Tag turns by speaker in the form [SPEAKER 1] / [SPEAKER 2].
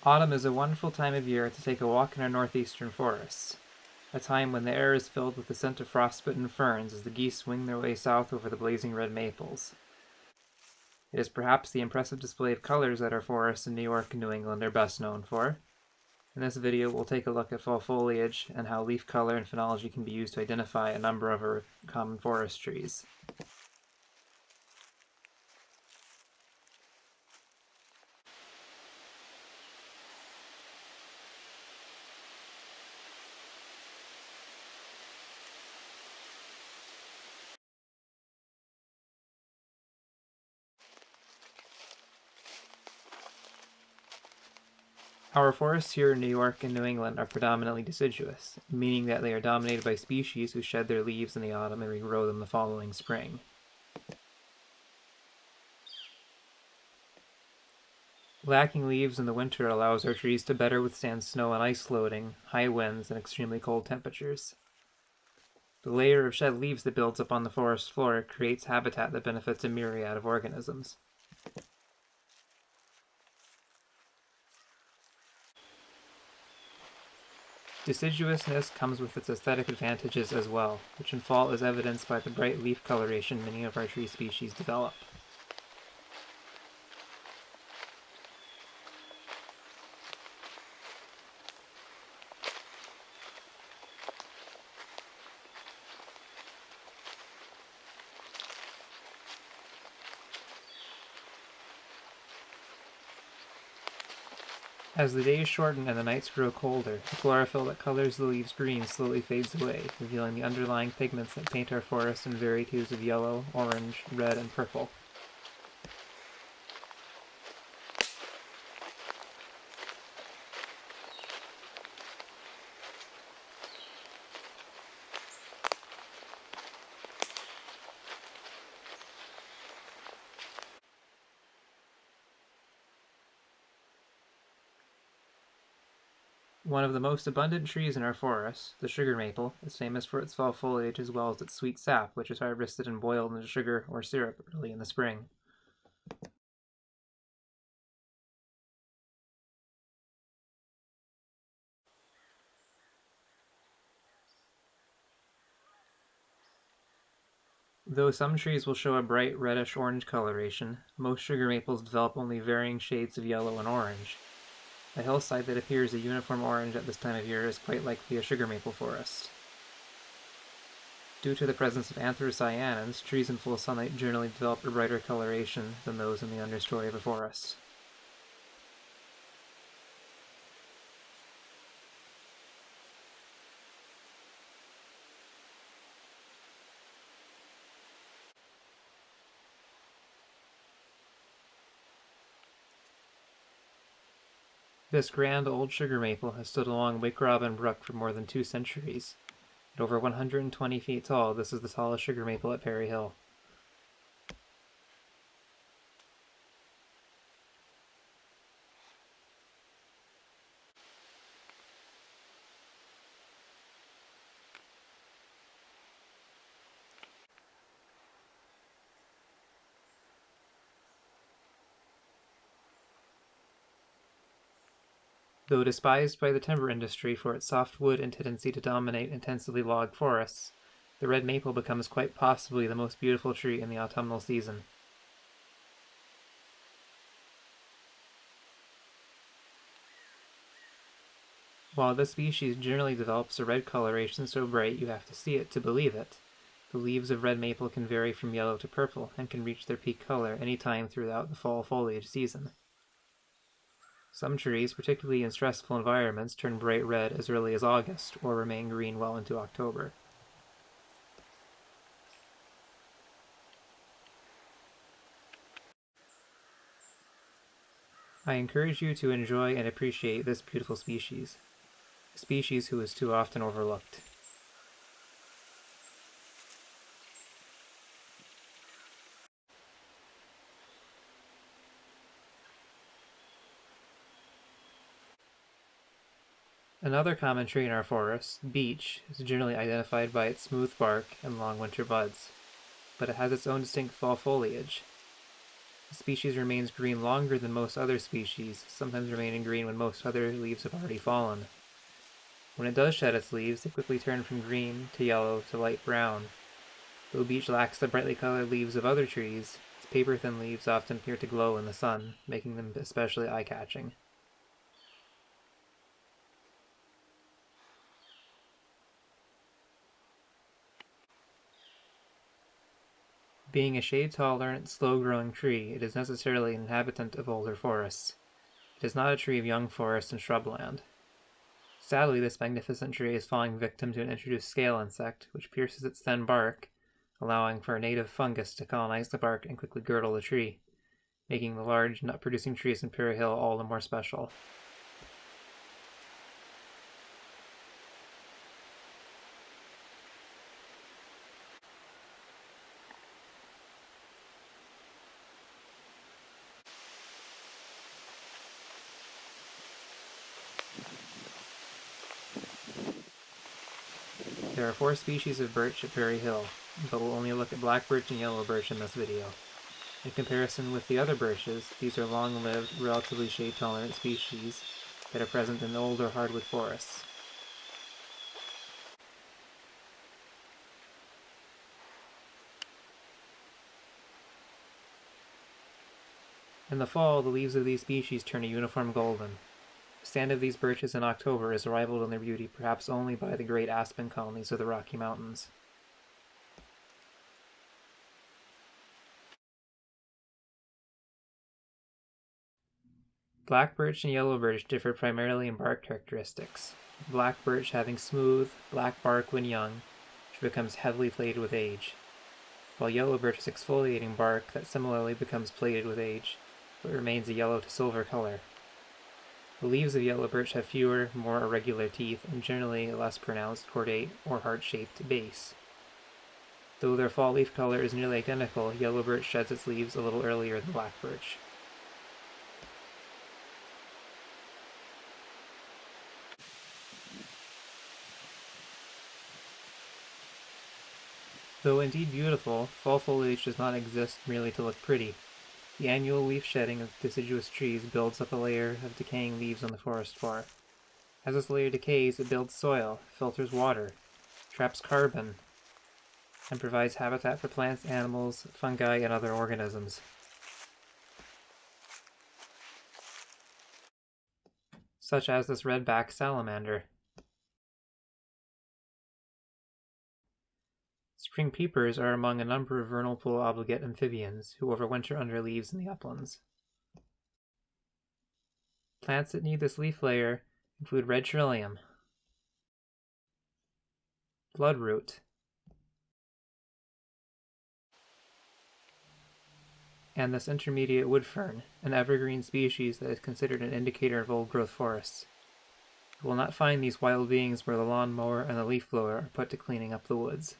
[SPEAKER 1] Autumn is a wonderful time of year to take a walk in our northeastern forests, a time when the air is filled with the scent of frostbitten ferns as the geese wing their way south over the blazing red maples. It is perhaps the impressive display of colors that our forests in New York and New England are best known for. In this video, we'll take a look at fall foliage and how leaf color and phenology can be used to identify a number of our common forest trees. Our forests here in New York and New England are predominantly deciduous, meaning that they are dominated by species who shed their leaves in the autumn and regrow them the following spring. Lacking leaves in the winter allows our trees to better withstand snow and ice loading, high winds, and extremely cold temperatures. The layer of shed leaves that builds up on the forest floor creates habitat that benefits a myriad of organisms. Deciduousness comes with its aesthetic advantages as well, which in fall is evidenced by the bright leaf coloration many of our tree species develop. As the days shorten and the nights grow colder, the chlorophyll that colors the leaves green slowly fades away, revealing the underlying pigments that paint our forests in varied hues of yellow, orange, red, and purple. One of the most abundant trees in our forests, the sugar maple, is famous for its fall foliage as well as its sweet sap, which is harvested and boiled into sugar or syrup early in the spring. Though some trees will show a bright reddish-orange coloration, most sugar maples develop only varying shades of yellow and orange. A hillside that appears a uniform orange at this time of year is quite likely a sugar maple forest. Due to the presence of anthocyanins, trees in full sunlight generally develop a brighter coloration than those in the understory of a forest. This grand old sugar maple has stood along Wick Robin Brook for more than 2 centuries. At over 120 feet tall, this is the tallest sugar maple at Perry Hill. Though despised by the timber industry for its soft wood and tendency to dominate intensively logged forests, the red maple becomes quite possibly the most beautiful tree in the autumnal season. While this species generally develops a red coloration so bright you have to see it to believe it, the leaves of red maple can vary from yellow to purple and can reach their peak color any time throughout the fall foliage season. Some trees, particularly in stressful environments, turn bright red as early as August or remain green well into October. I encourage you to enjoy and appreciate this beautiful species, a species who is too often overlooked. Another common tree in our forests, beech, is generally identified by its smooth bark and long winter buds, but it has its own distinct fall foliage. The species remains green longer than most other species, sometimes remaining green when most other leaves have already fallen. When it does shed its leaves, they quickly turn from green to yellow to light brown. Though beech lacks the brightly colored leaves of other trees, its paper-thin leaves often appear to glow in the sun, making them especially eye-catching. Being a shade-tolerant, slow-growing tree, it is necessarily an inhabitant of older forests. It is not a tree of young forest and shrubland. Sadly, this magnificent tree is falling victim to an introduced scale insect, which pierces its thin bark, allowing for a native fungus to colonize the bark and quickly girdle the tree, making the large, nut-producing trees in Imperial Hill all the more special. There are 4 species of birch at Prairie Hill, but we'll only look at black birch and yellow birch in this video. In comparison with the other birches, these are long-lived, relatively shade-tolerant species that are present in the older hardwood forests. In the fall, the leaves of these species turn a uniform golden. The stand of these birches in October is rivaled in their beauty perhaps only by the great aspen colonies of the Rocky Mountains. Black birch and yellow birch differ primarily in bark characteristics, black birch having smooth, black bark when young, which becomes heavily plated with age, while yellow birch has exfoliating bark that similarly becomes plated with age, but remains a yellow to silver color. The leaves of yellow birch have fewer, more irregular teeth and generally a less pronounced cordate or heart-shaped base. Though their fall leaf color is nearly identical, yellow birch sheds its leaves a little earlier than black birch. Though indeed beautiful, fall foliage does not exist merely to look pretty. The annual leaf shedding of deciduous trees builds up a layer of decaying leaves on the forest floor. As this layer decays, it builds soil, filters water, traps carbon, and provides habitat for plants, animals, fungi, and other organisms. Such as this red-backed salamander. Spring peepers are among a number of vernal pool obligate amphibians who overwinter under leaves in the uplands. Plants that need this leaf layer include red trillium, bloodroot, and this intermediate wood fern, an evergreen species that is considered an indicator of old-growth forests. You will not find these wild beings where the lawn mower and the leaf blower are put to cleaning up the woods.